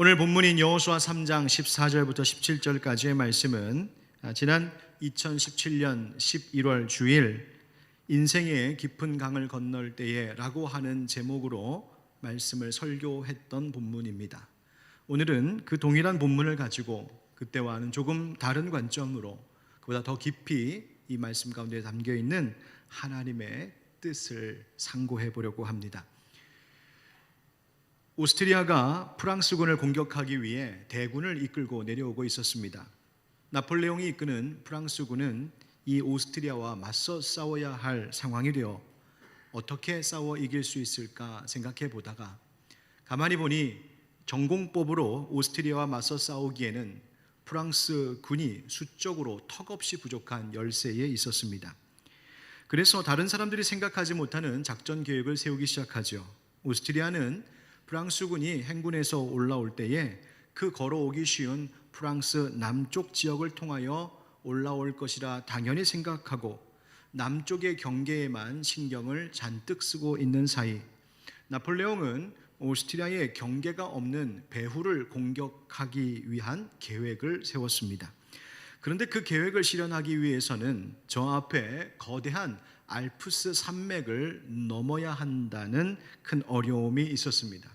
오늘 본문인 여호수아 3장 14절부터 17절까지의 말씀은 지난 2017년 11월 주일 인생의 깊은 강을 건널 때에 라고 하는 제목으로 말씀을 설교했던 본문입니다. 오늘은 그 동일한 본문을 가지고 그때와는 조금 다른 관점으로 그보다 더 깊이 이 말씀 가운데 담겨있는 하나님의 뜻을 상고해 보려고 합니다. 오스트리아가 프랑스군을 공격하기 위해 대군을 이끌고 내려오고 있었습니다. 나폴레옹이 이끄는 프랑스군은 이 오스트리아와 맞서 싸워야 할 상황이 되어 어떻게 싸워 이길 수 있을까 생각해 보다가 가만히 보니 전공법으로 오스트리아와 맞서 싸우기에는 프랑스 군이 수적으로 턱없이 부족한 열세에 있었습니다. 그래서 다른 사람들이 생각하지 못하는 작전 계획을 세우기 시작하죠. 오스트리아는 프랑스군이 행군에서 올라올 때에 그 걸어오기 쉬운 프랑스 남쪽 지역을 통하여 올라올 것이라 당연히 생각하고 남쪽의 경계에만 신경을 잔뜩 쓰고 있는 사이 나폴레옹은 오스트리아의 경계가 없는 배후를 공격하기 위한 계획을 세웠습니다. 그런데 그 계획을 실현하기 위해서는 저 앞에 거대한 알프스 산맥을 넘어야 한다는 큰 어려움이 있었습니다.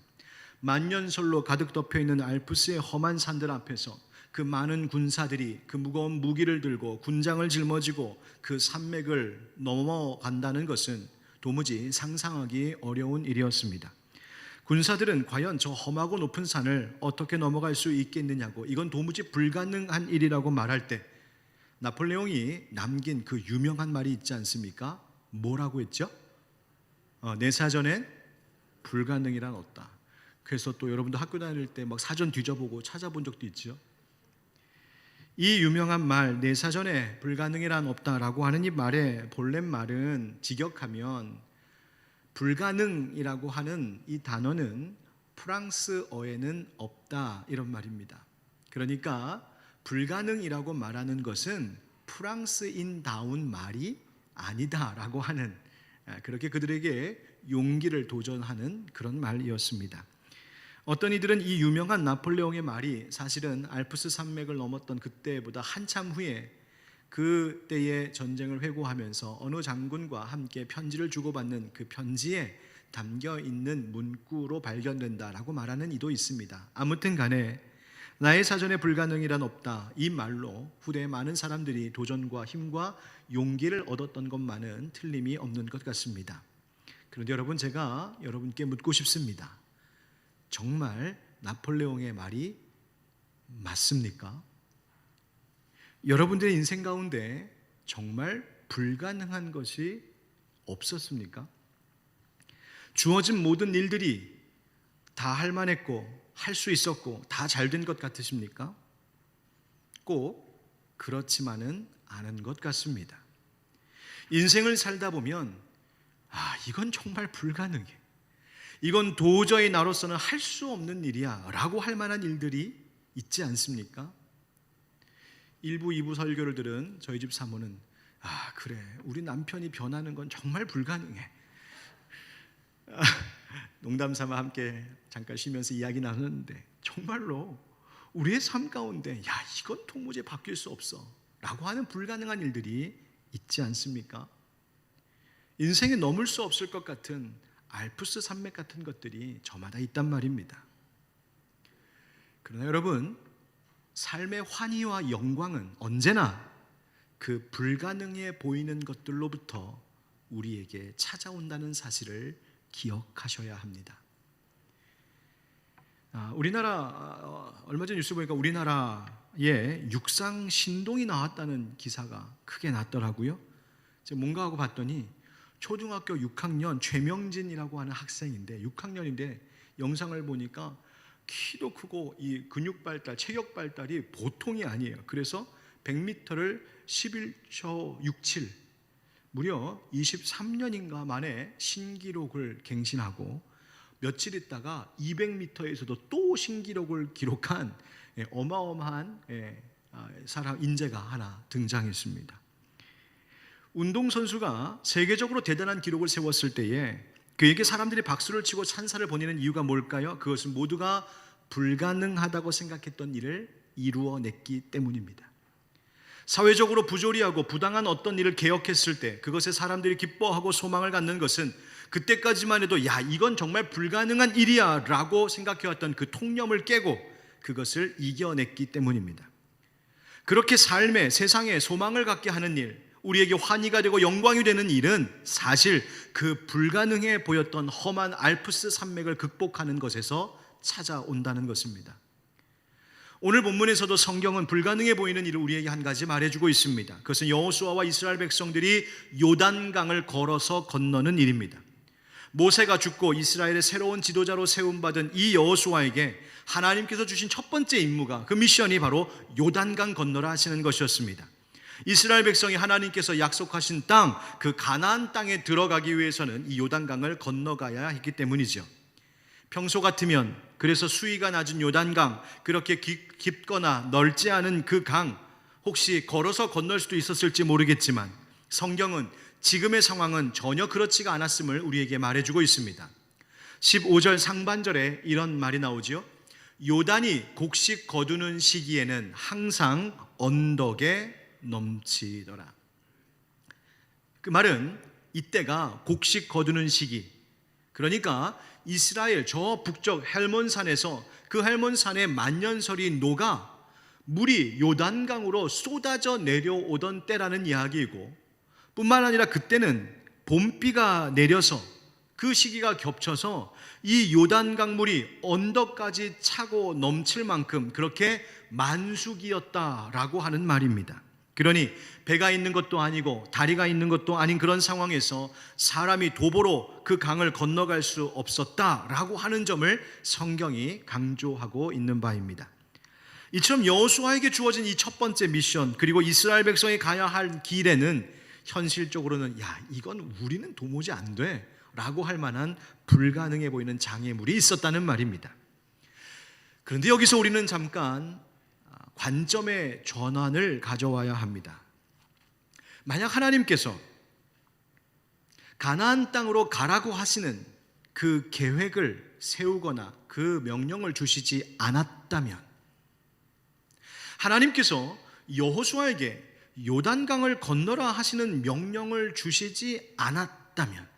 만년설로 가득 덮여있는 알프스의 험한 산들 앞에서 그 많은 군사들이 그 무거운 무기를 들고 군장을 짊어지고 그 산맥을 넘어간다는 것은 도무지 상상하기 어려운 일이었습니다. 군사들은 과연 저 험하고 높은 산을 어떻게 넘어갈 수 있겠느냐고 이건 도무지 불가능한 일이라고 말할 때 나폴레옹이 남긴 그 유명한 말이 있지 않습니까? 뭐라고 했죠? 내 사전엔 불가능이란 없다. 그래서 또 여러분도 학교 다닐 때 막 사전 뒤져보고 찾아본 적도 있죠. 이 유명한 말, 내 사전에 불가능이란 없다라고 하는 이 말의 본래 말은 직역하면 불가능이라고 하는 이 단어는 프랑스어에는 없다 이런 말입니다. 그러니까 불가능이라고 말하는 것은 프랑스인다운 말이 아니다라고 하는 그렇게 그들에게 용기를 도전하는 그런 말이었습니다. 어떤 이들은 이 유명한 나폴레옹의 말이 사실은 알프스 산맥을 넘었던 그때보다 한참 후에 그때의 전쟁을 회고하면서 어느 장군과 함께 편지를 주고받는 그 편지에 담겨 있는 문구로 발견된다라고 말하는 이도 있습니다. 아무튼 간에 나의 사전에 불가능이란 없다 이 말로 후대에 많은 사람들이 도전과 힘과 용기를 얻었던 것만은 틀림이 없는 것 같습니다. 그런데 여러분, 제가 여러분께 묻고 싶습니다. 정말 나폴레옹의 말이 맞습니까? 여러분들의 인생 가운데 정말 불가능한 것이 없었습니까? 주어진 모든 일들이 다 할 만했고 할 수 있었고 다 잘 된 것 같으십니까? 꼭 그렇지만은 않은 것 같습니다. 인생을 살다 보면 이건 정말 불가능해, 이건 도저히 나로서는 할 수 없는 일이야 라고 할 만한 일들이 있지 않습니까? 1부, 2부 설교를 들은 저희 집 사모는 그래, 우리 남편이 변하는 건 정말 불가능해. 농담 삼아 함께 잠깐 쉬면서 이야기 나눴는데 정말로 우리의 삶 가운데 이건 도무지 바뀔 수 없어 라고 하는 불가능한 일들이 있지 않습니까? 인생에 넘을 수 없을 것 같은 알프스 산맥 같은 것들이 저마다 있단 말입니다. 그러나 여러분, 삶의 환희와 영광은 언제나 그 불가능해 보이는 것들로부터 우리에게 찾아온다는 사실을 기억하셔야 합니다. 우리나라 얼마 전 뉴스 보니까 우리나라에 육상 신동이 나왔다는 기사가 크게 났더라고요. 제가 뭔가 하고 봤더니 초등학교 6학년 최명진이라고 하는 학생인데 6학년인데 영상을 보니까 키도 크고 이 근육 발달, 체격 발달이 보통이 아니에요. 그래서 100m를 11초 67 무려 23년인가 만에 신기록을 갱신하고 며칠 있다가 200m에서도 또 신기록을 기록한 어마어마한 사람 인재가 하나 등장했습니다. 운동선수가 세계적으로 대단한 기록을 세웠을 때에 그에게 사람들이 박수를 치고 찬사를 보내는 이유가 뭘까요? 그것은 모두가 불가능하다고 생각했던 일을 이루어냈기 때문입니다. 사회적으로 부조리하고 부당한 어떤 일을 개혁했을 때 그것에 사람들이 기뻐하고 소망을 갖는 것은 그때까지만 해도 야, 이건 정말 불가능한 일이야 라고 생각해왔던 그 통념을 깨고 그것을 이겨냈기 때문입니다. 그렇게 삶에, 세상에 소망을 갖게 하는 일, 우리에게 환희가 되고 영광이 되는 일은 사실 그 불가능해 보였던 험한 알프스 산맥을 극복하는 것에서 찾아온다는 것입니다. 오늘 본문에서도 성경은 불가능해 보이는 일을 우리에게 한 가지 말해주고 있습니다. 그것은 여호수아와 이스라엘 백성들이 요단강을 걸어서 건너는 일입니다. 모세가 죽고 이스라엘의 새로운 지도자로 세움받은 이 여호수아에게 하나님께서 주신 첫 번째 임무가, 그 미션이 바로 요단강 건너라 하시는 것이었습니다. 이스라엘 백성이 하나님께서 약속하신 땅, 그 가나안 땅에 들어가기 위해서는 이 요단강을 건너가야 했기 때문이죠. 평소 같으면, 그래서 수위가 낮은 요단강, 그렇게 깊거나 넓지 않은 그 강, 혹시 걸어서 건널 수도 있었을지 모르겠지만 성경은 지금의 상황은 전혀 그렇지가 않았음을 우리에게 말해주고 있습니다. 15절 상반절에 이런 말이 나오죠. 요단이 곡식 거두는 시기에는 항상 언덕에 넘치더라. 그 말은 이때가 곡식 거두는 시기, 그러니까 이스라엘 저 북쪽 헬몬산에서 그 헬몬산의 만년설이 녹아 물이 요단강으로 쏟아져 내려오던 때라는 이야기이고, 뿐만 아니라 그때는 봄비가 내려서 그 시기가 겹쳐서 이 요단강 물이 언덕까지 차고 넘칠 만큼 그렇게 만수기였다라고 하는 말입니다. 그러니 배가 있는 것도 아니고 다리가 있는 것도 아닌 그런 상황에서 사람이 도보로 그 강을 건너갈 수 없었다라고 하는 점을 성경이 강조하고 있는 바입니다. 이처럼 여호수아에게 주어진 이 첫 번째 미션, 그리고 이스라엘 백성이 가야 할 길에는 현실적으로는 야, 이건 우리는 도무지 안 돼 라고 할 만한 불가능해 보이는 장애물이 있었다는 말입니다. 그런데 여기서 우리는 잠깐 관점의 전환을 가져와야 합니다. 만약 하나님께서 가나안 땅으로 가라고 하시는 그 계획을 세우거나 그 명령을 주시지 않았다면, 하나님께서 여호수아에게 요단강을 건너라 하시는 명령을 주시지 않았다면,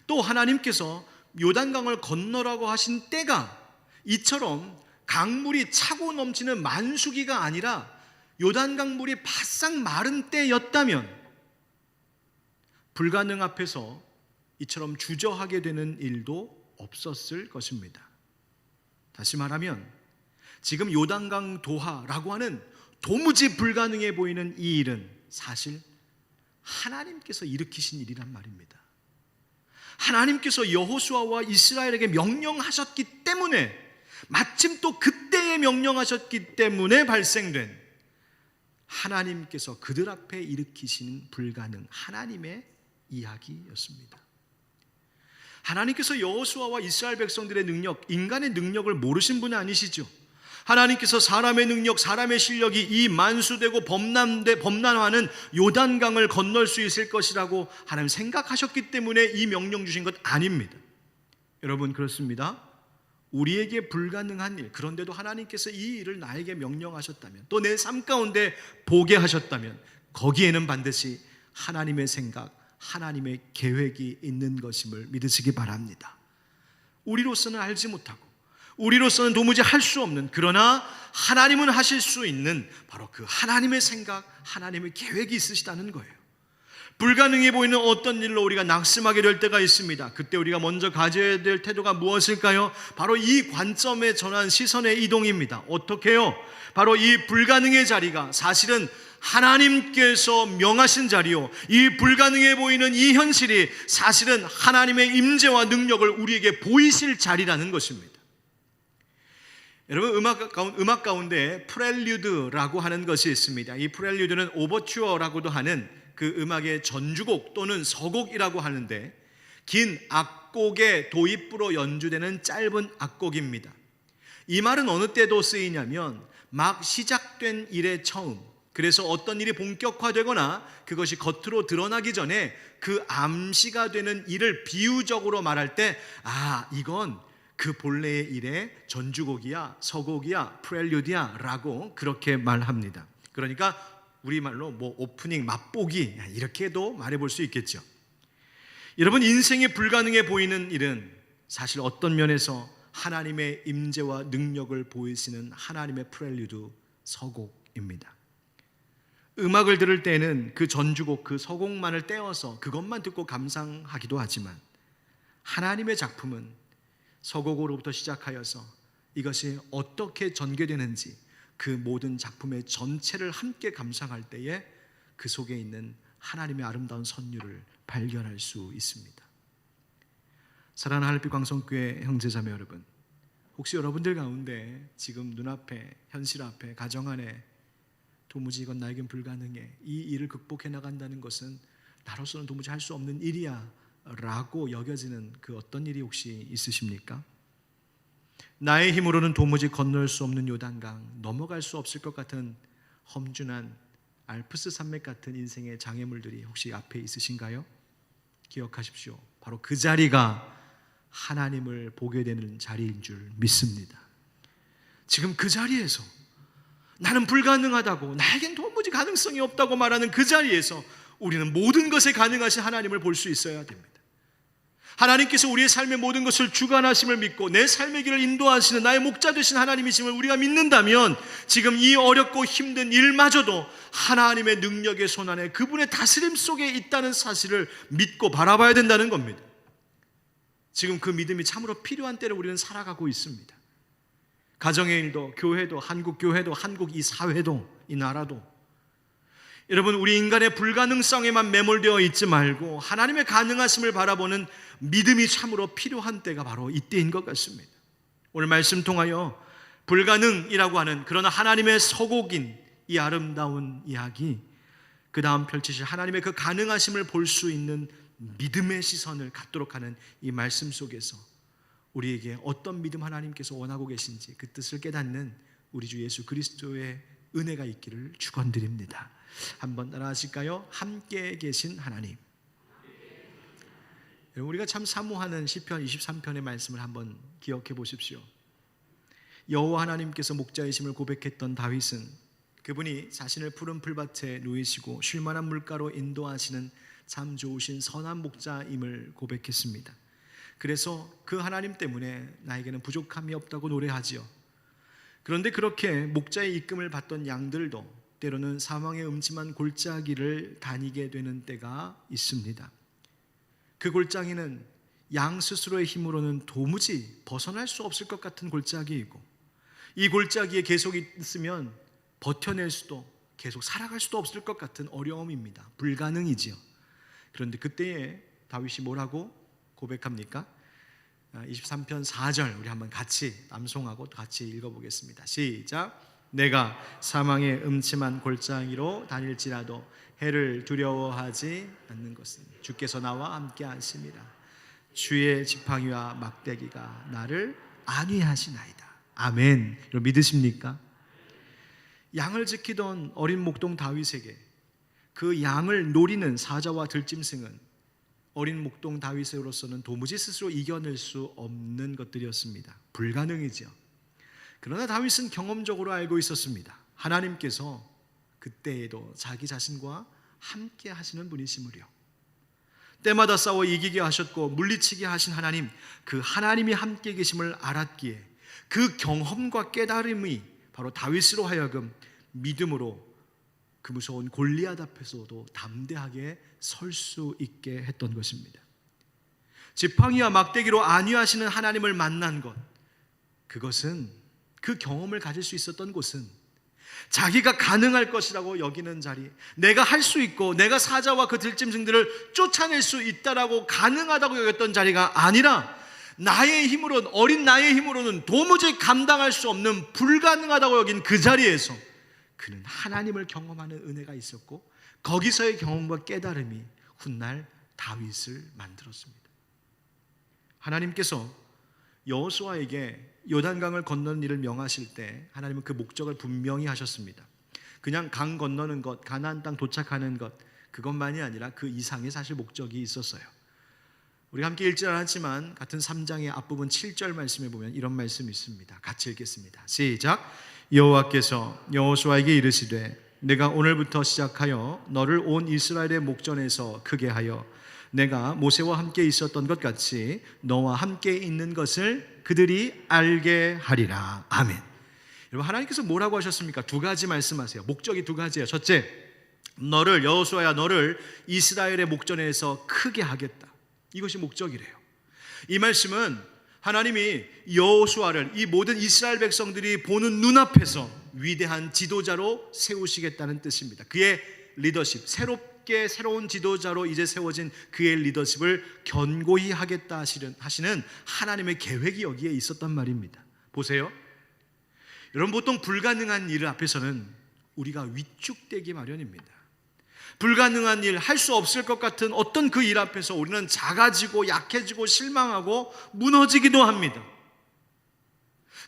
또 하나님께서 요단강을 건너라고 하신 때가 이처럼 강물이 차고 넘치는 만수기가 아니라 요단강 물이 바싹 마른 때였다면 불가능 앞에서 이처럼 주저하게 되는 일도 없었을 것입니다. 다시 말하면 지금 요단강 도하라고 하는 도무지 불가능해 보이는 이 일은 사실 하나님께서 일으키신 일이란 말입니다. 하나님께서 여호수아와 이스라엘에게 명령하셨기 때문에, 마침 또 그때에 명령하셨기 때문에 발생된 하나님께서 그들 앞에 일으키시는 불가능, 하나님의 이야기였습니다. 하나님께서 여호수아와 이스라엘 백성들의 능력, 인간의 능력을 모르신 분은 아니시죠. 하나님께서 사람의 능력, 사람의 실력이 이 만수되고 범람하는 요단강을 건널 수 있을 것이라고 하나님 생각하셨기 때문에 이 명령 주신 것 아닙니다. 여러분, 그렇습니다. 우리에게 불가능한 일, 그런데도 하나님께서 이 일을 나에게 명령하셨다면, 또 내 삶 가운데 보게 하셨다면 거기에는 반드시 하나님의 생각, 하나님의 계획이 있는 것임을 믿으시기 바랍니다. 우리로서는 알지 못하고 우리로서는 도무지 할 수 없는, 그러나 하나님은 하실 수 있는 바로 그 하나님의 생각, 하나님의 계획이 있으시다는 거예요. 불가능해 보이는 어떤 일로 우리가 낙심하게 될 때가 있습니다. 그때 우리가 먼저 가져야 될 태도가 무엇일까요? 바로 이 관점에 전한 시선의 이동입니다. 어떻게 해요? 바로 이 불가능의 자리가 사실은 하나님께서 명하신 자리요, 이 불가능해 보이는 이 현실이 사실은 하나님의 임재와 능력을 우리에게 보이실 자리라는 것입니다. 여러분, 음악 가운데 프렐류드라고 하는 것이 있습니다. 이 프렐류드는 오버튜어라고도 하는 그 음악의 전주곡 또는 서곡이라고 하는데, 긴 악곡의 도입부로 연주되는 짧은 악곡입니다. 이 말은 어느 때도 쓰이냐면 막 시작된 일의 처음, 그래서 어떤 일이 본격화되거나 그것이 겉으로 드러나기 전에 그 암시가 되는 일을 비유적으로 말할 때, 이건 그 본래의 일에 전주곡이야, 서곡이야, 프렐류드야 라고 그렇게 말합니다. 그러니까 우리말로 뭐 오프닝, 맛보기 이렇게도 말해볼 수 있겠죠. 여러분, 인생에 불가능해 보이는 일은 사실 어떤 면에서 하나님의 임재와 능력을 보이시는 하나님의 프렐류드, 서곡입니다. 음악을 들을 때는 그 전주곡, 그 서곡만을 떼어서 그것만 듣고 감상하기도 하지만 하나님의 작품은 서곡으로부터 시작하여서 이것이 어떻게 전개되는지 그 모든 작품의 전체를 함께 감상할 때에 그 속에 있는 하나님의 아름다운 선율을 발견할 수 있습니다. 사랑하는 하늘빛 광성교회 형제자매 여러분, 혹시 여러분들 가운데 지금 눈앞에, 현실 앞에, 가정 안에 도무지 이건 나에겐 불가능해, 이 일을 극복해 나간다는 것은 나로서는 도무지 할 수 없는 일이야 라고 여겨지는 그 어떤 일이 혹시 있으십니까? 나의 힘으로는 도무지 건널 수 없는 요단강, 넘어갈 수 없을 것 같은 험준한 알프스 산맥 같은 인생의 장애물들이 혹시 앞에 있으신가요? 기억하십시오. 바로 그 자리가 하나님을 보게 되는 자리인 줄 믿습니다. 지금 그 자리에서 나는 불가능하다고, 나에겐 도무지 가능성이 없다고 말하는 그 자리에서 우리는 모든 것에 가능하신 하나님을 볼 수 있어야 됩니다. 하나님께서 우리의 삶의 모든 것을 주관하심을 믿고 내 삶의 길을 인도하시는 나의 목자 되신 하나님이심을 우리가 믿는다면 지금 이 어렵고 힘든 일마저도 하나님의 능력의 손안에 그분의 다스림 속에 있다는 사실을 믿고 바라봐야 된다는 겁니다. 지금 그 믿음이 참으로 필요한 때를 우리는 살아가고 있습니다. 가정의 일도, 교회도, 한국 교회도, 한국 이 사회도, 이 나라도, 여러분, 우리 인간의 불가능성에만 매몰되어 있지 말고 하나님의 가능하심을 바라보는 믿음이 참으로 필요한 때가 바로 이때인 것 같습니다. 오늘 말씀 통하여 불가능이라고 하는, 그러나 하나님의 서곡인 이 아름다운 이야기, 그 다음 펼치실 하나님의 그 가능하심을 볼 수 있는 믿음의 시선을 갖도록 하는 이 말씀 속에서 우리에게 어떤 믿음 하나님께서 원하고 계신지 그 뜻을 깨닫는 우리 주 예수 그리스도의 은혜가 있기를 축원드립니다. 한번 따라 하실까요? 함께 계신 하나님. 우리가 참 사모하는 시편 23편의 말씀을 한번 기억해 보십시오. 여호와 하나님께서 목자이심을 고백했던 다윗은 그분이 자신을 푸른 풀밭에 누이시고 쉴만한 물가로 인도하시는 참 좋으신 선한 목자임을 고백했습니다. 그래서 그 하나님 때문에 나에게는 부족함이 없다고 노래하지요. 그런데 그렇게 목자의 이끌림을 받던 양들도 때로는 사망의 음침한 골짜기를 다니게 되는 때가 있습니다. 그 골짜기는 양 스스로의 힘으로는 도무지 벗어날 수 없을 것 같은 골짜기이고, 이 골짜기에 계속 있으면 버텨낼 수도, 계속 살아갈 수도 없을 것 같은 어려움입니다. 불가능이지요. 그런데 그때에 다윗이 뭐라고 고백합니까? 23편 4절 우리 한번 같이 암송하고 같이 읽어보겠습니다. 시작. 내가 사망의 음침한 골짜기로 다닐지라도 해를 두려워하지 않는 것은 주께서 나와 함께 하심이라. 주의 지팡이와 막대기가 나를 안위하시나이다. 아멘. 여러분 믿으십니까? 양을 지키던 어린 목동 다윗에게 그 양을 노리는 사자와 들짐승은 어린 목동 다윗으로서는 도무지 스스로 이겨낼 수 없는 것들이었습니다. 불가능이죠. 그러나 다윗은 경험적으로 알고 있었습니다. 하나님께서 그때에도 자기 자신과 함께 하시는 분이시므려. 때마다 싸워 이기게 하셨고 물리치게 하신 하나님, 그 하나님이 함께 계심을 알았기에 그 경험과 깨달음이 바로 다윗으로 하여금 믿음으로 그 무서운 골리앗 앞에서도 담대하게 설 수 있게 했던 것입니다. 지팡이와 막대기로 안위하시는 하나님을 만난 것, 그것은, 그 경험을 가질 수 있었던 곳은 자기가 가능할 것이라고 여기는 자리, 내가 할 수 있고 내가 사자와 그 들짐승들을 쫓아낼 수 있다라고 가능하다고 여겼던 자리가 아니라 나의 힘으로는, 어린 나의 힘으로는 도무지 감당할 수 없는 불가능하다고 여긴 그 자리에서 그는 하나님을 경험하는 은혜가 있었고 거기서의 경험과 깨달음이 훗날 다윗을 만들었습니다. 하나님께서 여호수아에게 요단강을 건너는 일을 명하실 때 하나님은 그 목적을 분명히 하셨습니다. 그냥 강 건너는 것, 가나안 땅 도착하는 것, 그것만이 아니라 그 이상의 사실 목적이 있었어요. 우리 함께 읽지 않았지만 같은 3장의 앞부분 7절 말씀에 보면 이런 말씀이 있습니다. 같이 읽겠습니다. 시작. 여호와께서 여호수아에게 이르시되 내가 오늘부터 시작하여 너를 온 이스라엘의 목전에서 크게 하여 내가 모세와 함께 있었던 것 같이 너와 함께 있는 것을 그들이 알게 하리라. 아멘. 여러분, 하나님께서 뭐라고 하셨습니까? 두 가지 말씀하세요. 목적이 두 가지예요. 첫째, 너를, 여호수아야, 너를 이스라엘의 목전에서 크게 하겠다. 이것이 목적이래요. 이 말씀은 하나님이 여호수아를 이 모든 이스라엘 백성들이 보는 눈앞에서 위대한 지도자로 세우시겠다는 뜻입니다. 그의 리더십, 새로운 지도자로 이제 세워진 그의 리더십을 견고히 하겠다 하시는 하나님의 계획이 여기에 있었단 말입니다. 보세요. 여러분, 보통 불가능한 일 앞에서는 우리가 위축되기 마련입니다. 불가능한 일, 할 수 없을 것 같은 어떤 그 일 앞에서 우리는 작아지고 약해지고 실망하고 무너지기도 합니다.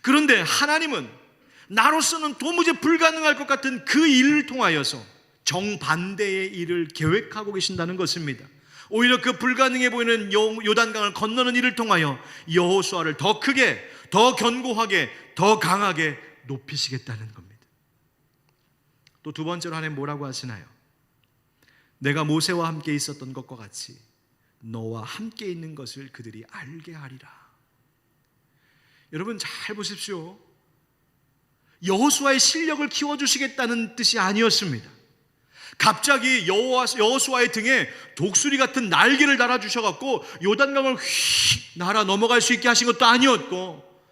그런데 하나님은 나로서는 도무지 불가능할 것 같은 그 일을 통하여서 정반대의 일을 계획하고 계신다는 것입니다. 오히려 그 불가능해 보이는 요단강을 건너는 일을 통하여 여호수아를 더 크게, 더 견고하게, 더 강하게 높이시겠다는 겁니다. 또 두 번째로 하나님 뭐라고 하시나요? 내가 모세와 함께 있었던 것과 같이 너와 함께 있는 것을 그들이 알게 하리라. 여러분, 잘 보십시오. 여호수아의 실력을 키워주시겠다는 뜻이 아니었습니다. 갑자기 여호수아의 등에 독수리 같은 날개를 달아주셔갖고 요단강을 휙 날아 넘어갈 수 있게 하신 것도 아니었고,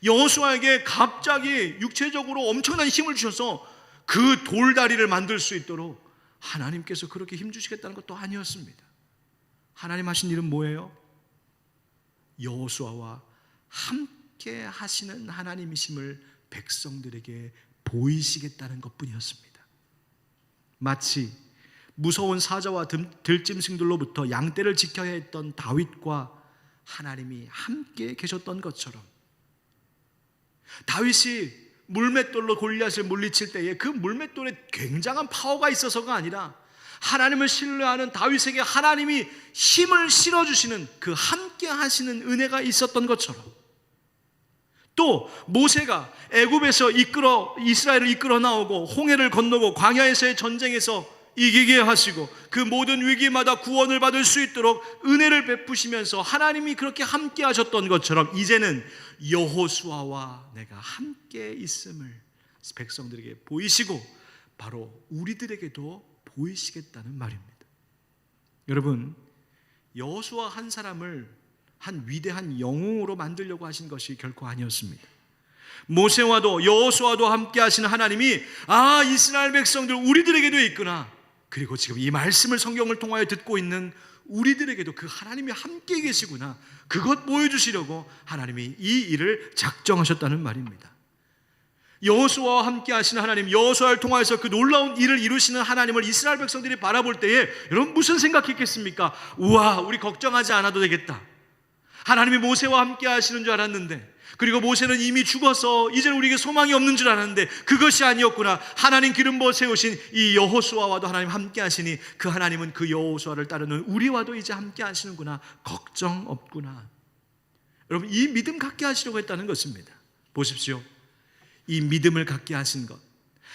여호수아에게 갑자기 육체적으로 엄청난 힘을 주셔서 그 돌다리를 만들 수 있도록 하나님께서 그렇게 힘주시겠다는 것도 아니었습니다. 하나님 하신 일은 뭐예요? 여호수아와 함께 하시는 하나님이심을 백성들에게 보이시겠다는 것뿐이었습니다. 마치 무서운 사자와 들짐승들로부터 양떼를 지켜야 했던 다윗과 하나님이 함께 계셨던 것처럼, 다윗이 물맷돌로 골리앗을 물리칠 때에 그 물맷돌에 굉장한 파워가 있어서가 아니라 하나님을 신뢰하는 다윗에게 하나님이 힘을 실어주시는 그 함께 하시는 은혜가 있었던 것처럼, 또 모세가 애굽에서 이스라엘을 이끌어 나오고 홍해를 건너고 광야에서의 전쟁에서 이기게 하시고 그 모든 위기마다 구원을 받을 수 있도록 은혜를 베푸시면서 하나님이 그렇게 함께 하셨던 것처럼, 이제는 여호수아와 내가 함께 있음을 백성들에게 보이시고 바로 우리들에게도 보이시겠다는 말입니다. 여러분, 여호수아 한 사람을 한 위대한 영웅으로 만들려고 하신 것이 결코 아니었습니다. 모세와도 여호수아도 함께 하시는 하나님이 이스라엘 백성들 우리들에게도 있구나, 그리고 지금 이 말씀을 성경을 통하여 듣고 있는 우리들에게도 그 하나님이 함께 계시구나, 그것 보여주시려고 하나님이 이 일을 작정하셨다는 말입니다. 여호수아와 함께 하시는 하나님, 여호수아를 통하여서 그 놀라운 일을 이루시는 하나님을 이스라엘 백성들이 바라볼 때에 여러분 무슨 생각했겠습니까? 우와, 우리 걱정하지 않아도 되겠다. 하나님이 모세와 함께 하시는 줄 알았는데, 그리고 모세는 이미 죽어서 이제는 우리에게 소망이 없는 줄 알았는데 그것이 아니었구나. 하나님 기름 부어 세우신 이 여호수아와도 하나님 함께 하시니 그 하나님은 그 여호수아를 따르는 우리와도 이제 함께 하시는구나. 걱정 없구나. 여러분, 이 믿음 갖게 하시려고 했다는 것입니다. 보십시오. 이 믿음을 갖게 하신 것,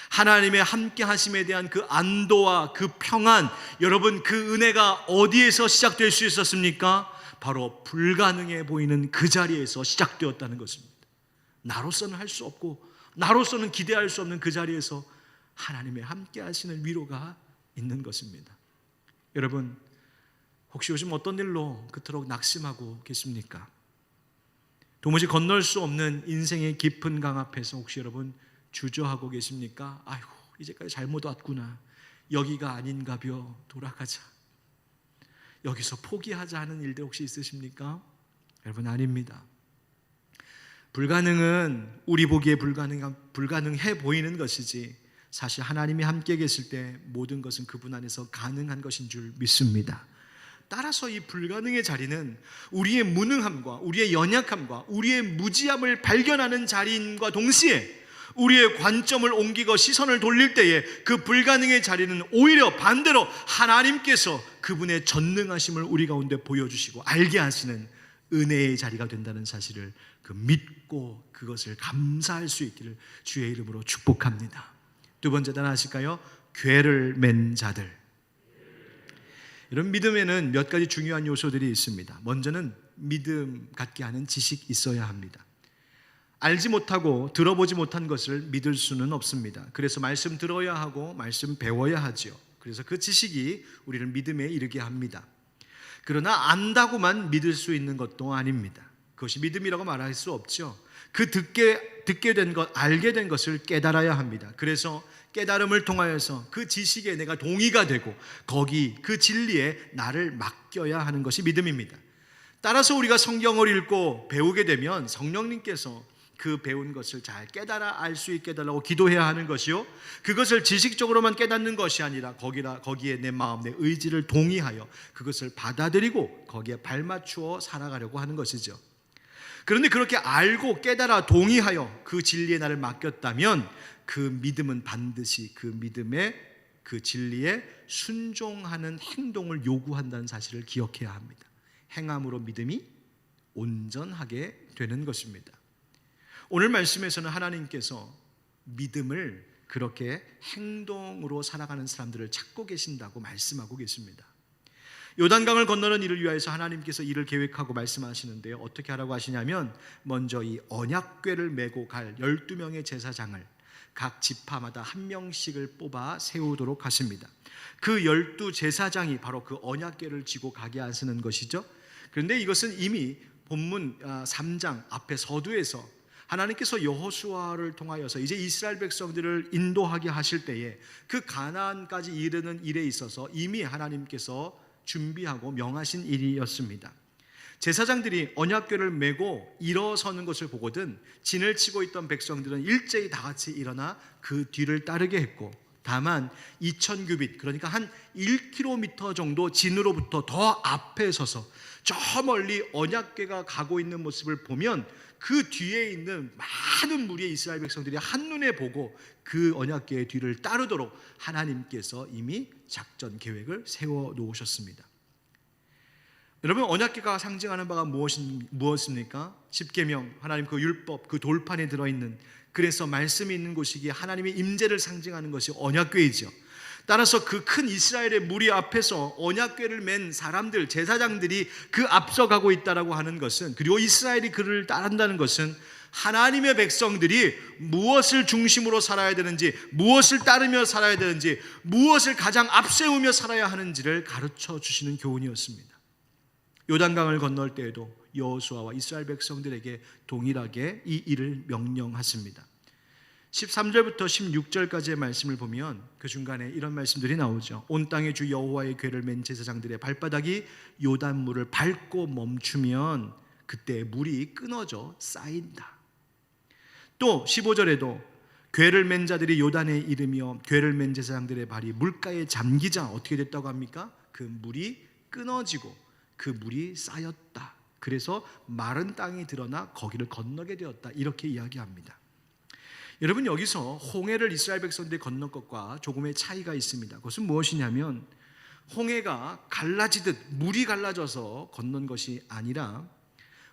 하나님의 함께 하심에 대한 그 안도와 그 평안, 여러분 그 은혜가 어디에서 시작될 수 있었습니까? 바로 불가능해 보이는 그 자리에서 시작되었다는 것입니다. 나로서는 할 수 없고 나로서는 기대할 수 없는 그 자리에서 하나님의 함께 하시는 위로가 있는 것입니다. 여러분, 혹시 요즘 어떤 일로 그토록 낙심하고 계십니까? 도무지 건널 수 없는 인생의 깊은 강 앞에서 혹시 여러분 주저하고 계십니까? 아이고, 이제까지 잘못 왔구나, 여기가 아닌가벼, 돌아가자, 여기서 포기하자 하는 일들 혹시 있으십니까? 여러분, 아닙니다. 불가능은 우리 보기에 불가능해 보이는 것이지 사실 하나님이 함께 계실 때 모든 것은 그분 안에서 가능한 것인 줄 믿습니다. 따라서 이 불가능의 자리는 우리의 무능함과 우리의 연약함과 우리의 무지함을 발견하는 자리인과 동시에 우리의 관점을 옮기고 시선을 돌릴 때에 그 불가능의 자리는 오히려 반대로 하나님께서 그분의 전능하심을 우리 가운데 보여주시고 알게 하시는 은혜의 자리가 된다는 사실을 믿고 그것을 감사할 수 있기를 주의 이름으로 축복합니다. 두 번째 단어 아실까요? 궤를 맨 자들. 이런 믿음에는 몇 가지 중요한 요소들이 있습니다. 먼저는 믿음 갖게 하는 지식이 있어야 합니다. 알지 못하고 들어보지 못한 것을 믿을 수는 없습니다. 그래서 말씀 들어야 하고 말씀 배워야 하죠. 그래서 그 지식이 우리를 믿음에 이르게 합니다. 그러나 안다고만 믿을 수 있는 것도 아닙니다. 그것이 믿음이라고 말할 수 없죠. 그 듣게 된 것, 알게 된 것을 깨달아야 합니다. 그래서 깨달음을 통하여서 그 지식에 내가 동의가 되고 거기 그 진리에 나를 맡겨야 하는 것이 믿음입니다. 따라서 우리가 성경을 읽고 배우게 되면 성령님께서 그 배운 것을 잘 깨달아 알 수 있게 해달라고 기도해야 하는 것이요, 그것을 지식적으로만 깨닫는 것이 아니라 거기에 내 마음, 내 의지를 동의하여 그것을 받아들이고 거기에 발맞추어 살아가려고 하는 것이죠. 그런데 그렇게 알고 깨달아 동의하여 그 진리에 나를 맡겼다면 그 믿음은 반드시 그 믿음의 그 진리에 순종하는 행동을 요구한다는 사실을 기억해야 합니다. 행함으로 믿음이 온전하게 되는 것입니다. 오늘 말씀에서는 하나님께서 믿음을 그렇게 행동으로 살아가는 사람들을 찾고 계신다고 말씀하고 계십니다. 요단강을 건너는 일을 위하여서 하나님께서 일을 계획하고 말씀하시는데요, 어떻게 하라고 하시냐면 먼저 이 언약궤를 메고 갈 12명의 제사장을 각 지파마다 한 명씩을 뽑아 세우도록 하십니다. 그 12제사장이 바로 그 언약궤를 쥐고 가게 하시는 것이죠. 그런데 이것은 이미 본문 3장 앞에 서두에서 하나님께서 여호수아를 통하여서 이제 이스라엘 백성들을 인도하게 하실 때에 그 가나안까지 이르는 일에 있어서 이미 하나님께서 준비하고 명하신 일이었습니다. 제사장들이 언약궤를 메고 일어서는 것을 보거든 진을 치고 있던 백성들은 일제히 다 같이 일어나 그 뒤를 따르게 했고, 다만 2000규빗, 그러니까 한 1km 정도 진으로부터 더 앞에 서서 저 멀리 언약궤가 가고 있는 모습을 보면 그 뒤에 있는 많은 무리의 이스라엘 백성들이 한눈에 보고 그 언약궤의 뒤를 따르도록 하나님께서 이미 작전 계획을 세워 놓으셨습니다. 여러분, 언약궤가 상징하는 바가 무엇입니까? 십계명, 하나님 그 율법, 그 돌판에 들어있는, 그래서 말씀이 있는 곳이기에 하나님의 임재를 상징하는 것이 언약궤이죠. 따라서 그 큰 이스라엘의 무리 앞에서 언약궤를 맨 사람들, 제사장들이 그 앞서가고 있다라고 하는 것은, 그리고 이스라엘이 그를 따른다는 것은 하나님의 백성들이 무엇을 중심으로 살아야 되는지, 무엇을 따르며 살아야 되는지, 무엇을 가장 앞세우며 살아야 하는지를 가르쳐 주시는 교훈이었습니다. 요단강을 건널 때에도 여호수아와 이스라엘 백성들에게 동일하게 이 일을 명령하십니다. 13절부터 16절까지의 말씀을 보면 그 중간에 이런 말씀들이 나오죠. 온 땅의 주 여호와의 궤를 맨 제사장들의 발바닥이 요단물을 밟고 멈추면 그때 물이 끊어져 쌓인다. 또 15절에도 궤를 맨 자들이 요단에 이르며 궤를 맨 제사장들의 발이 물가에 잠기자 어떻게 됐다고 합니까? 그 물이 끊어지고 그 물이 쌓였다. 그래서 마른 땅이 드러나 거기를 건너게 되었다. 이렇게 이야기합니다. 여러분, 여기서 홍해를 이스라엘 백성들이 건넌 것과 조금의 차이가 있습니다. 그것은 무엇이냐면 홍해가 갈라지듯 물이 갈라져서 건넌 것이 아니라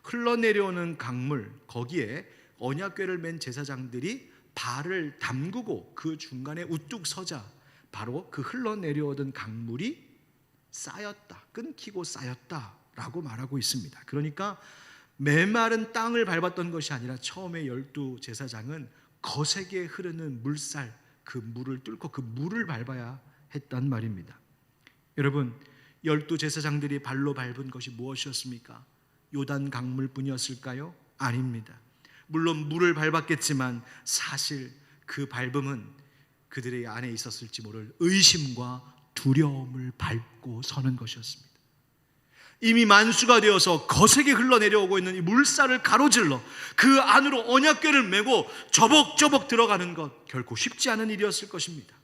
흘러내려오는 강물, 거기에 언약궤를 맨 제사장들이 발을 담그고 그 중간에 우뚝 서자 바로 그 흘러내려오던 강물이 쌓였다, 끊기고 쌓였다라고 말하고 있습니다. 그러니까 메마른 땅을 밟았던 것이 아니라 처음에 12제사장은 거세게 흐르는 물살, 그 물을 뚫고 그 물을 밟아야 했단 말입니다. 여러분, 12제사장들이 발로 밟은 것이 무엇이었습니까? 요단 강물뿐이었을까요? 아닙니다. 물론 물을 밟았겠지만 사실 그 밟음은 그들의 안에 있었을지 모를 의심과 두려움을 밟고 서는 것이었습니다. 이미 만수가 되어서 거세게 흘러내려오고 있는 이 물살을 가로질러 그 안으로 언약궤를 메고 저벅저벅 들어가는 것 결코 쉽지 않은 일이었을 것입니다.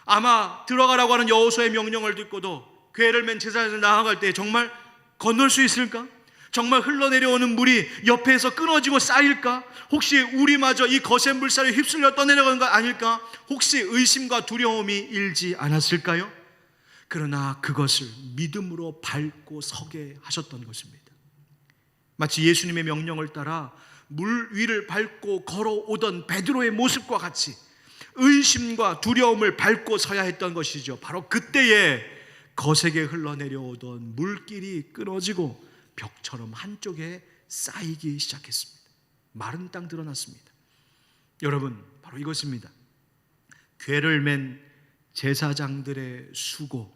아마 들어가라고 하는 여호수아의 명령을 듣고도 궤를 맨 제사장을 나아갈 때 정말 건널 수 있을까? 정말 흘러내려오는 물이 옆에서 끊어지고 쌓일까? 혹시 우리마저 이 거센 물살에 휩쓸려 떠내려가는 거 아닐까? 혹시 의심과 두려움이 일지 않았을까요? 그러나 그것을 믿음으로 밟고 서게 하셨던 것입니다. 마치 예수님의 명령을 따라 물 위를 밟고 걸어오던 베드로의 모습과 같이 의심과 두려움을 밟고 서야 했던 것이죠. 바로 그때에 거세게 흘러내려오던 물길이 끊어지고 벽처럼 한쪽에 쌓이기 시작했습니다. 마른 땅 드러났습니다. 여러분, 바로 이것입니다. 궤를 맨 제사장들의 수고,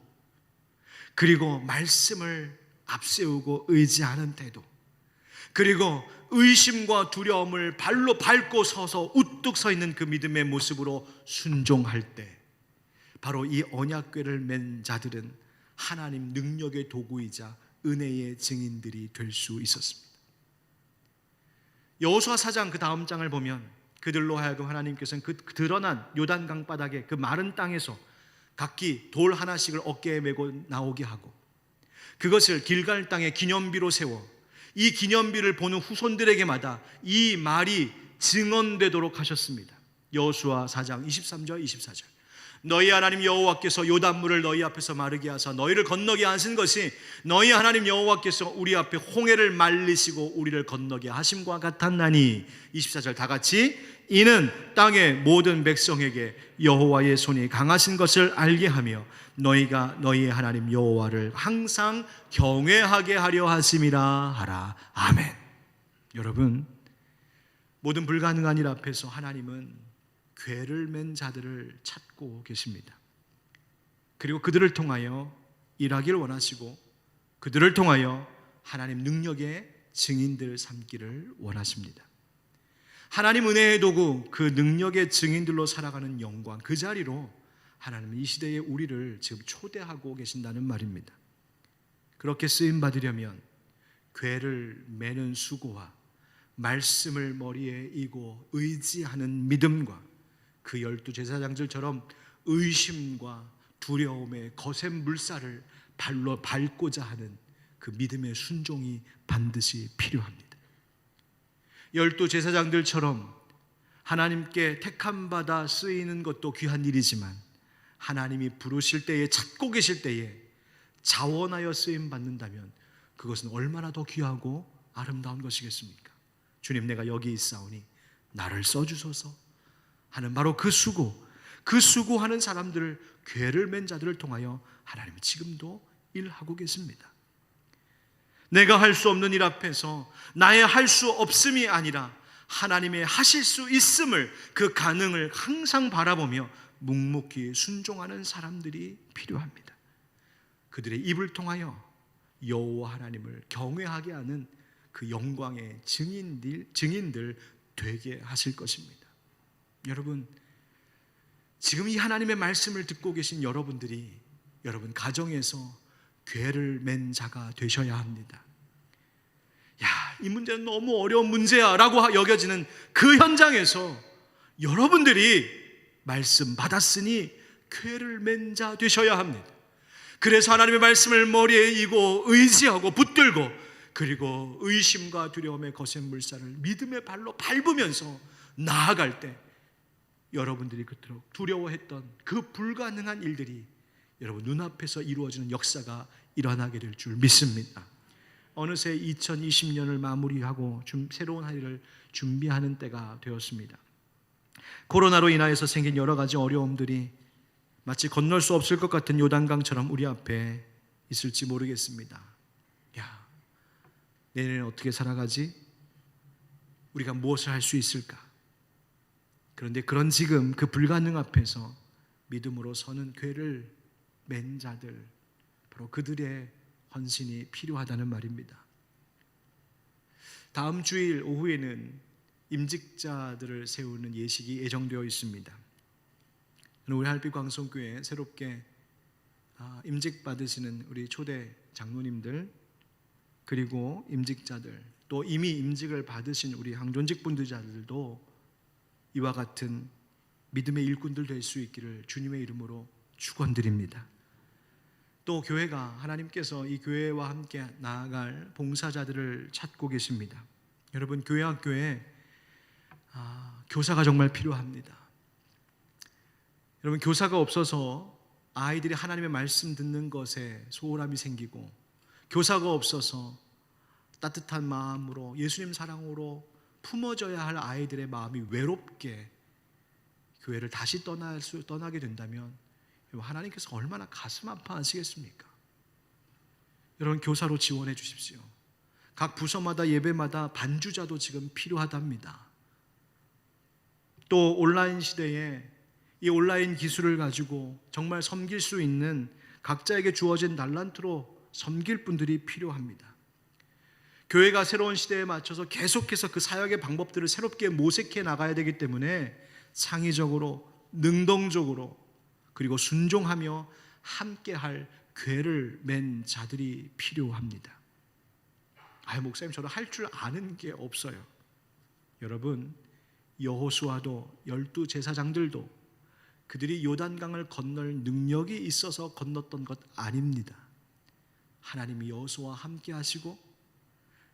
그리고 말씀을 앞세우고 의지하는 태도, 그리고 의심과 두려움을 발로 밟고 서서 우뚝 서 있는 그 믿음의 모습으로 순종할 때, 바로 이 언약궤를 맨 자들은 하나님 능력의 도구이자 은혜의 증인들이 될 수 있었습니다. 여호수아 4장 그 다음 장을 보면 그들로 하여금 하나님께서는 그 드러난 요단강 바닥에 그 마른 땅에서 각기 돌 하나씩을 어깨에 메고 나오게 하고 그것을 길갈 땅에 기념비로 세워 이 기념비를 보는 후손들에게마다 이 말이 증언되도록 하셨습니다. 여호수아 4장 23절 24절. 너희 하나님 여호와께서 요단물을 너희 앞에서 마르게 하사 너희를 건너게 하신 것이 너희 하나님 여호와께서 우리 앞에 홍해를 말리시고 우리를 건너게 하심과 같았나니. 24절 다 같이. 이는 땅의 모든 백성에게 여호와의 손이 강하신 것을 알게 하며 너희가 너희의 하나님 여호와를 항상 경외하게 하려 하심이라 하라. 아멘. 여러분, 모든 불가능한 일 앞에서 하나님은 궤를 맨 자들을 찾고 계십니다. 그리고 그들을 통하여 일하기를 원하시고 그들을 통하여 하나님 능력의 증인들 삼기를 원하십니다. 하나님 은혜의 도구, 그 능력의 증인들로 살아가는 영광, 그 자리로 하나님은 이 시대에 우리를 지금 초대하고 계신다는 말입니다. 그렇게 쓰임 받으려면 궤를 매는 수고와 말씀을 머리에 이고 의지하는 믿음과 그 12 제사장들처럼 의심과 두려움의 거센 물살을 발로 밟고자 하는 그 믿음의 순종이 반드시 필요합니다. 12 제사장들처럼 하나님께 택함받아 쓰이는 것도 귀한 일이지만 하나님이 부르실 때에, 찾고 계실 때에 자원하여 쓰임 받는다면 그것은 얼마나 더 귀하고 아름다운 것이겠습니까? 주님, 내가 여기 있사오니 나를 써주소서 하는 바로 그 수고하는 사람들을, 궤를 맨 자들을 통하여 하나님은 지금도 일하고 계십니다. 내가 할 수 없는 일 앞에서 나의 할 수 없음이 아니라 하나님의 하실 수 있음을, 그 가능을 항상 바라보며 묵묵히 순종하는 사람들이 필요합니다. 그들의 입을 통하여 여호와 하나님을 경외하게 하는 그 영광의 증인들 되게 하실 것입니다. 여러분, 지금 이 하나님의 말씀을 듣고 계신 여러분들이 여러분 가정에서 궤를 맨 자가 되셔야 합니다. 야, 이 문제는 너무 어려운 문제야 라고 여겨지는 그 현장에서 여러분들이 말씀 받았으니 궤를 맨 자 되셔야 합니다. 그래서 하나님의 말씀을 머리에 이고 의지하고 붙들고 그리고 의심과 두려움의 거센 물살을 믿음의 발로 밟으면서 나아갈 때 여러분들이 그토록 두려워했던 그 불가능한 일들이 여러분 눈앞에서 이루어지는 역사가 일어나게 될 줄 믿습니다. 어느새 2020년을 마무리하고 새로운 한 해를 준비하는 때가 되었습니다. 코로나로 인하여서 생긴 여러 가지 어려움들이 마치 건널 수 없을 것 같은 요단강처럼 우리 앞에 있을지 모르겠습니다. 야, 내년에 어떻게 살아가지? 우리가 무엇을 할 수 있을까? 그런데 그런 지금 그 불가능 앞에서 믿음으로 서는 궤를 맨 자들, 바로 그들의 헌신이 필요하다는 말입니다. 다음 주일 오후에는 임직자들을 세우는 예식이 예정되어 있습니다. 우리 할빛광성교회 새롭게 임직 받으시는 우리 초대 장로님들, 그리고 임직자들, 또 이미 임직을 받으신 우리 항존직 분들자들도 이와 같은 믿음의 일꾼들 될 수 있기를 주님의 이름으로 축원드립니다. 또 교회가 하나님께서 이 교회와 함께 나아갈 봉사자들을 찾고 계십니다. 여러분, 교회 학교에 교사가 정말 필요합니다. 여러분, 교사가 없어서 아이들이 하나님의 말씀 듣는 것에 소홀함이 생기고, 교사가 없어서 따뜻한 마음으로 예수님 사랑으로 품어져야 할 아이들의 마음이 외롭게 교회를 다시 떠나게 된다면 하나님께서 얼마나 가슴 아파하시겠습니까? 여러분, 교사로 지원해 주십시오. 각 부서마다 예배마다 반주자도 지금 필요하답니다. 또 온라인 시대에 이 온라인 기술을 가지고 정말 섬길 수 있는 각자에게 주어진 달란트로 섬길 분들이 필요합니다. 교회가 새로운 시대에 맞춰서 계속해서 그 사역의 방법들을 새롭게 모색해 나가야 되기 때문에 창의적으로, 능동적으로, 그리고 순종하며 함께할 궤를 맨 자들이 필요합니다. 목사님, 저는 할 줄 아는 게 없어요. 여러분, 여호수아도 12 제사장들도 그들이 요단강을 건널 능력이 있어서 건넜던 것 아닙니다. 하나님이 여호수아와 함께 하시고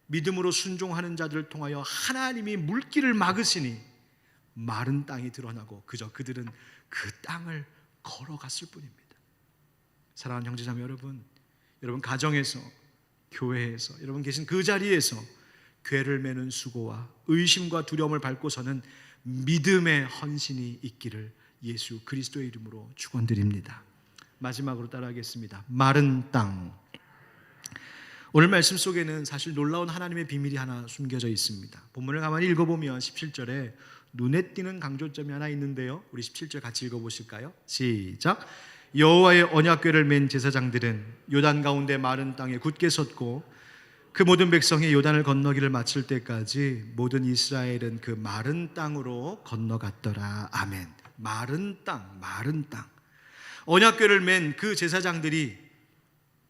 믿음으로 순종하는 자들을 통하여 하나님이 물길을 막으시니 마른 땅이 드러나고 그저 그들은 그 땅을 걸어갔을 뿐입니다. 사랑하는 형제자매 여러분, 여러분 가정에서, 교회에서, 여러분 계신 그 자리에서 궤를 매는 수고와 의심과 두려움을 밟고서는 믿음의 헌신이 있기를 예수 그리스도의 이름으로 축원드립니다. 마지막으로 따라하겠습니다. 마른 땅. 오늘 말씀 속에는 사실 놀라운 하나님의 비밀이 하나 숨겨져 있습니다. 본문을 가만히 읽어보면 17절에 눈에 띄는 강조점이 하나 있는데요, 우리 17절 같이 읽어보실까요? 시작. 여호와의 언약궤를 맨 제사장들은 요단 가운데 마른 땅에 굳게 섰고 그 모든 백성이 요단을 건너기를 마칠 때까지 모든 이스라엘은 그 마른 땅으로 건너갔더라. 아멘. 마른 땅, 마른 땅. 언약궤를 맨 그 제사장들이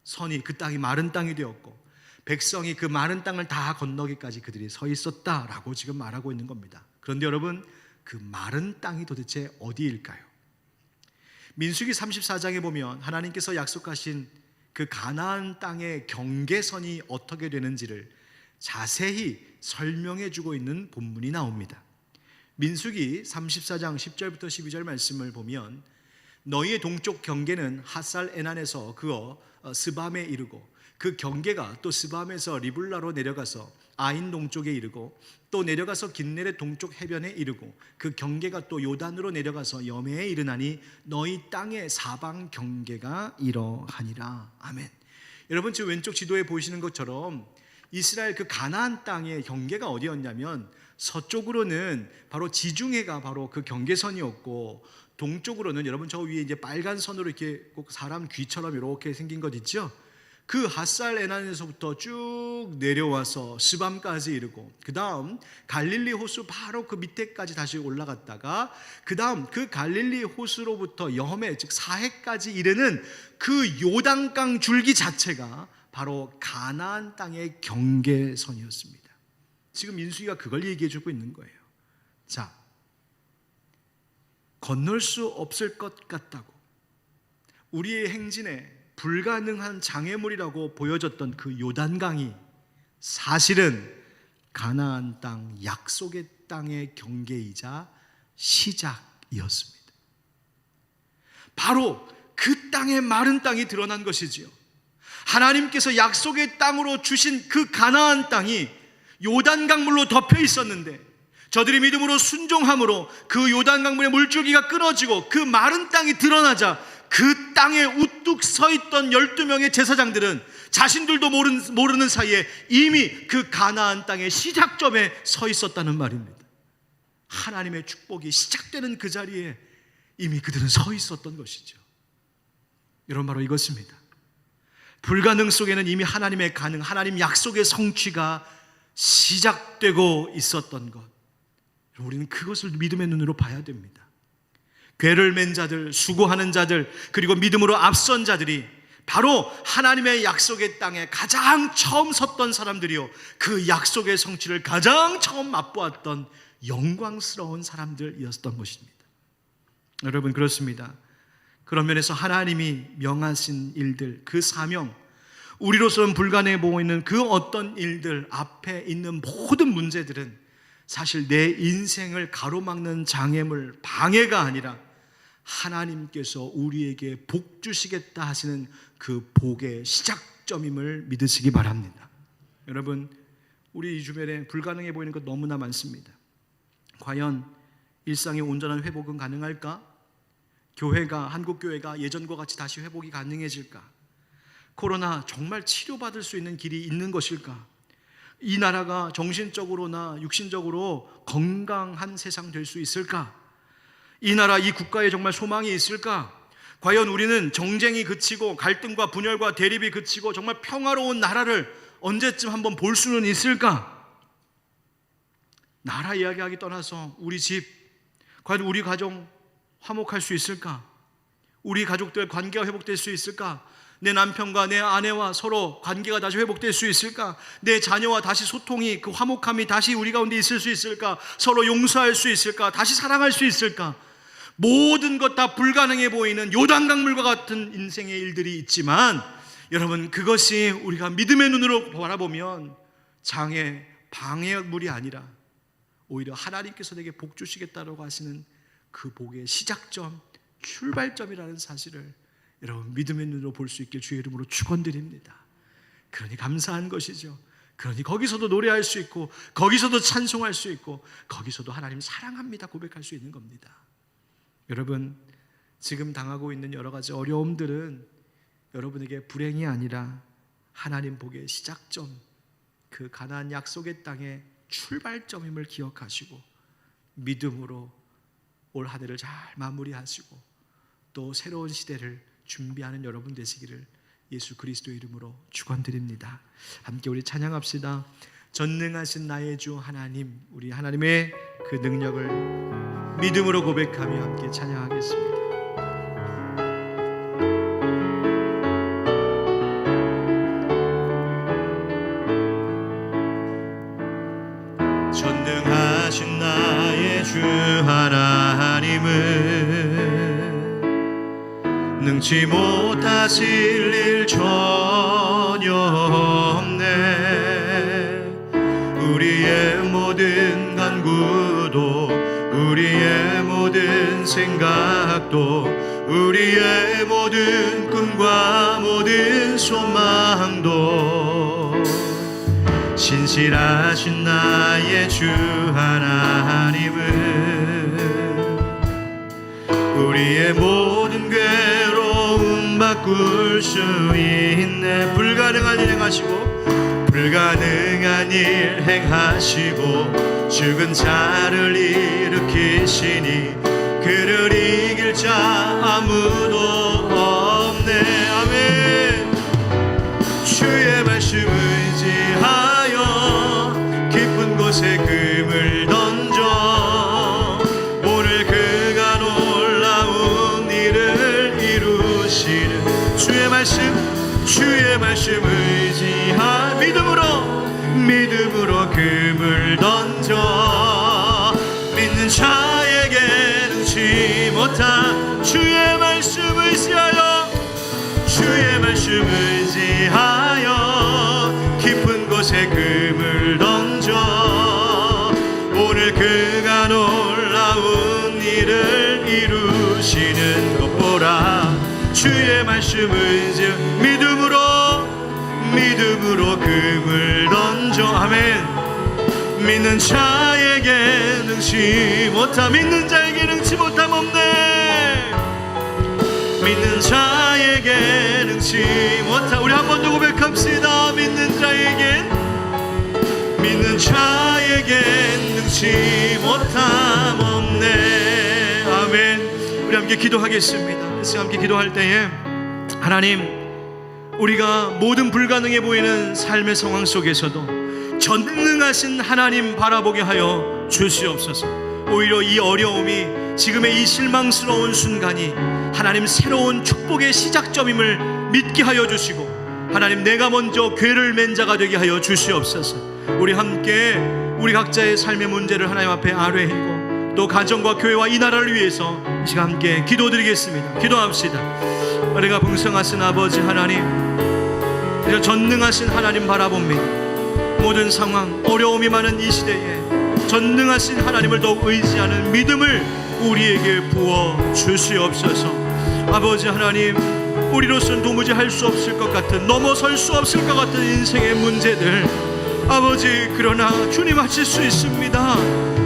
선이 그 땅이 마른 땅이 되었고 백성이 그 마른 땅을 다 건너기까지 그들이 서 있었다라고 지금 말하고 있는 겁니다. 그런데 여러분, 그 마른 땅이 도대체 어디일까요? 민수기 34장에 보면 하나님께서 약속하신 그 가나안 땅의 경계선이 어떻게 되는지를 자세히 설명해 주고 있는 본문이 나옵니다. 민수기 34장 10절부터 12절 말씀을 보면 너희의 동쪽 경계는 핫살 에난에서 그어 스밤에 이르고 그 경계가 또 스밤에서 리블라로 내려가서 아인 동쪽에 이르고 또 내려가서 긴네렛 동쪽 해변에 이르고 그 경계가 또 요단으로 내려가서 여매에 이르나니 너희 땅의 사방 경계가 이러하니라. 아멘. 여러분, 지금 왼쪽 지도에 보이시는 것처럼 이스라엘 그 가나안 땅의 경계가 어디였냐면 서쪽으로는 바로 지중해가 바로 그 경계선이었고 동쪽으로는 여러분 저 위에 이제 빨간 선으로 이렇게 꼭 사람 귀처럼 이렇게 생긴 것 있죠? 그 핫살 에난에서부터 쭉 내려와서 스밤까지 이르고 그 다음 갈릴리 호수 바로 그 밑에까지 다시 올라갔다가 그 다음 그 갈릴리 호수로부터 여매 즉 사해까지 이르는 그 요단강 줄기 자체가 바로 가나안 땅의 경계선이었습니다. 지금 민수기가 그걸 얘기해 주고 있는 거예요. 자, 건널 수 없을 것 같다고 우리의 행진에 불가능한 장애물이라고 보여졌던 그 요단강이 사실은 가나안 땅, 약속의 땅의 경계이자 시작이었습니다. 바로 그 땅의 마른 땅이 드러난 것이지요. 하나님께서 약속의 땅으로 주신 그 가나안 땅이 요단강물로 덮여 있었는데 저들이 믿음으로 순종함으로 그 요단강물의 물줄기가 끊어지고 그 마른 땅이 드러나자 그 땅에 우뚝 서 있던 12명의 제사장들은 자신들도 모르는 사이에 이미 그 가나안 땅의 시작점에 서 있었다는 말입니다. 하나님의 축복이 시작되는 그 자리에 이미 그들은 서 있었던 것이죠. 여러분, 바로 이것입니다. 불가능 속에는 이미 하나님의 가능, 하나님 약속의 성취가 시작되고 있었던 것, 우리는 그것을 믿음의 눈으로 봐야 됩니다. 궤를 맨 자들, 수고하는 자들, 그리고 믿음으로 앞선 자들이 바로 하나님의 약속의 땅에 가장 처음 섰던 사람들이요, 그 약속의 성취를 가장 처음 맛보았던 영광스러운 사람들이었던 것입니다. 여러분, 그렇습니다. 그런 면에서 하나님이 명하신 일들, 그 사명, 우리로서는 불가능해 보이는 그 어떤 일들 앞에 있는 모든 문제들은 사실 내 인생을 가로막는 장애물, 방해가 아니라 하나님께서 우리에게 복 주시겠다 하시는 그 복의 시작점임을 믿으시기 바랍니다. 여러분, 우리 이 주변에 불가능해 보이는 것 너무나 많습니다. 과연 일상의 온전한 회복은 가능할까? 교회가, 한국교회가 예전과 같이 다시 회복이 가능해질까? 코로나 정말 치료받을 수 있는 길이 있는 것일까? 이 나라가 정신적으로나 육신적으로 건강한 세상 될 수 있을까? 이 나라, 이 국가에 정말 소망이 있을까? 과연 우리는 정쟁이 그치고 갈등과 분열과 대립이 그치고 정말 평화로운 나라를 언제쯤 한번 볼 수는 있을까? 나라 이야기하기 떠나서 우리 집, 과연 우리 가정 화목할 수 있을까? 우리 가족들 관계가 회복될 수 있을까? 내 남편과 내 아내와 서로 관계가 다시 회복될 수 있을까? 내 자녀와 다시 소통이, 그 화목함이 다시 우리 가운데 있을 수 있을까? 서로 용서할 수 있을까? 다시 사랑할 수 있을까? 모든 것 다 불가능해 보이는 요단강물과 같은 인생의 일들이 있지만, 여러분, 그것이 우리가 믿음의 눈으로 바라보면 장애, 방해물이 아니라 오히려 하나님께서 내게 복 주시겠다라고 하시는 그 복의 시작점, 출발점이라는 사실을 여러분 믿음의 눈으로 볼 수 있길 주의 이름으로 축원드립니다. 그러니 감사한 것이죠. 그러니 거기서도 노래할 수 있고, 거기서도 찬송할 수 있고, 거기서도 하나님 사랑합니다 고백할 수 있는 겁니다. 여러분, 지금 당하고 있는 여러 가지 어려움들은 여러분에게 불행이 아니라 하나님 복의 시작점, 그 가나안 약속의 땅의 출발점임을 기억하시고 믿음으로 올 한 해를 잘 마무리하시고 또 새로운 시대를 준비하는 여러분 되시기를 예수 그리스도의 이름으로 축원드립니다. 함께 우리 찬양합시다. 전능하신 나의 주 하나님, 우리 하나님의 그 능력을 믿음으로 고백하며 함께 찬양하겠습니다. 전능하신 나의 주 하나님은 능치 못하실 일 전혀 없네. 우리의 모든 간구도, 우리의 모든 생각도, 우리의 모든 꿈과 모든 소망도 신실하신 나의 주 하나님은 우리의 모든 괴로움 바꿀 수 있네. 불가능한 일 행하시고, 불가능한 일 행하시고, 죽은 자를 일으키시니 그를 이길 자 아무도 없네. 아멘. 주의 말씀을 의지하여 깊은 곳에 금을 던져 오늘 그가 놀라운 일을 이루시는 주의 말씀 의지하 믿음으로 금을 던져 믿는 자에게 능치 못한 주의 말씀 의지하여 깊은 곳에 금을 던져 오늘 그가 놀라운 일을 이루시는 것 보라. 주의 말씀을 믿음으로 금을 던져. 아멘. 믿는 자에게 능치 못함, 믿는 자에게 능치 못함 없네. 믿는 자에게 능치 못함. 우리 한 번 더 고백합시다. 믿는 자에게 능치 못함 없네. 아멘. 우리 함께 기도하겠습니다. 함께 기도할 때에 하나님, 우리가 모든 불가능해 보이는 삶의 상황 속에서도 전능하신 하나님 바라보게 하여 주시옵소서. 오히려 이 어려움이, 지금의 이 실망스러운 순간이 하나님 새로운 축복의 시작점임을 믿게 하여 주시고, 하나님 내가 먼저 궤를 맨 자가 되게 하여 주시옵소서. 우리 함께 우리 각자의 삶의 문제를 하나님 앞에 아뢰이고 또 가정과 교회와 이 나라를 위해서 이 시간 함께 기도드리겠습니다. 기도합시다. 은혜가 풍성하신 아버지 하나님, 전능하신 하나님 바라봅니다. 모든 상황, 어려움이 많은 이 시대에 전능하신 하나님을 더욱 의지하는 믿음을 우리에게 부어 주시옵소서. 아버지 하나님, 우리로서는 도무지 할 수 없을 것 같은, 넘어설 수 없을 것 같은 인생의 문제들, 아버지, 그러나 주님 하실 수 있습니다.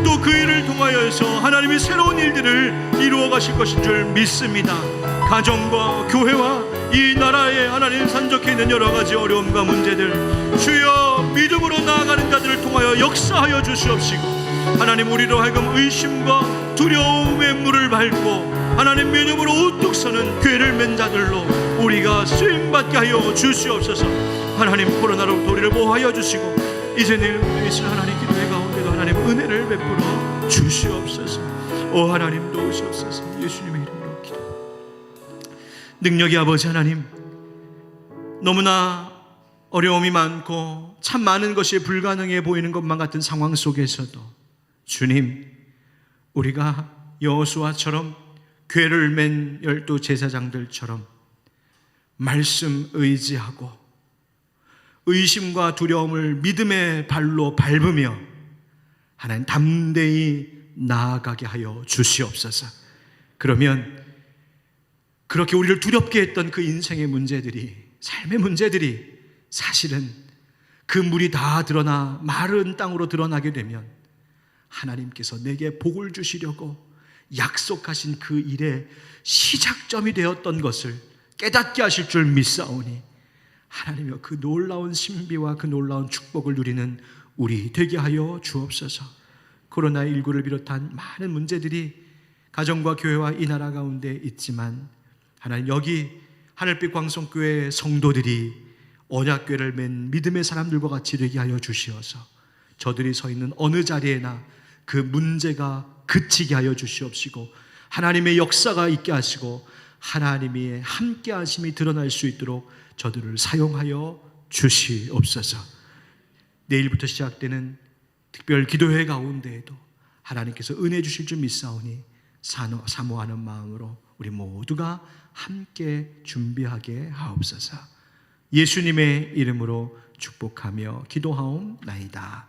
또 그 일을 통하여서 하나님이 새로운 일들을 이루어 가실 것인 줄 믿습니다. 가정과 교회와 이 나라에 하나님 산적해 있는 여러 가지 어려움과 문제들, 주여 믿음으로 나아가는 자들을 통하여 역사하여 주시옵시고, 하나님 우리로 하여금 의심과 두려움의 물을 밟고 하나님 믿음으로 우뚝 서는 괴를 맨 자들로 우리가 쓰임받게 하여 주시옵소서. 하나님 코로나로부터 우리를 보호하여 주시고, 이제 내일 있을 하나님 기도회 가운데도 하나님 은혜를 베풀어 주시옵소서. 오 하나님 도우시옵소서. 예수님의 이름으로 기도. 능력의 아버지 하나님, 너무나 어려움이 많고 참 많은 것이 불가능해 보이는 것만 같은 상황 속에서도 주님, 우리가 여호수아처럼 궤를 맨 12 제사장들처럼 말씀 의지하고 의심과 두려움을 믿음의 발로 밟으며 하나님 담대히 나아가게 하여 주시옵소서. 그러면 그렇게 우리를 두렵게 했던 그 인생의 문제들이, 삶의 문제들이 사실은 그 물이 다 드러나 마른 땅으로 드러나게 되면 하나님께서 내게 복을 주시려고 약속하신 그 일의 시작점이 되었던 것을 깨닫게 하실 줄 믿사오니, 하나님이여 그 놀라운 신비와 그 놀라운 축복을 누리는 우리 되게 하여 주옵소서. 코로나19를 비롯한 많은 문제들이 가정과 교회와 이 나라 가운데 있지만 하나님, 여기 하늘빛 광성교회 성도들이 언약궤를 맨 믿음의 사람들과 같이 되게 하여 주시어서 저들이 서 있는 어느 자리에나 그 문제가 그치게 하여 주시옵시고, 하나님의 역사가 있게 하시고 하나님의 함께 하심이 드러날 수 있도록 저들을 사용하여 주시옵소서. 내일부터 시작되는 특별 기도회 가운데에도 하나님께서 은혜 주실 줄 믿사오니 사모하는 마음으로 우리 모두가 함께 준비하게 하옵소서. 예수님의 이름으로 축복하며 기도하옵나이다.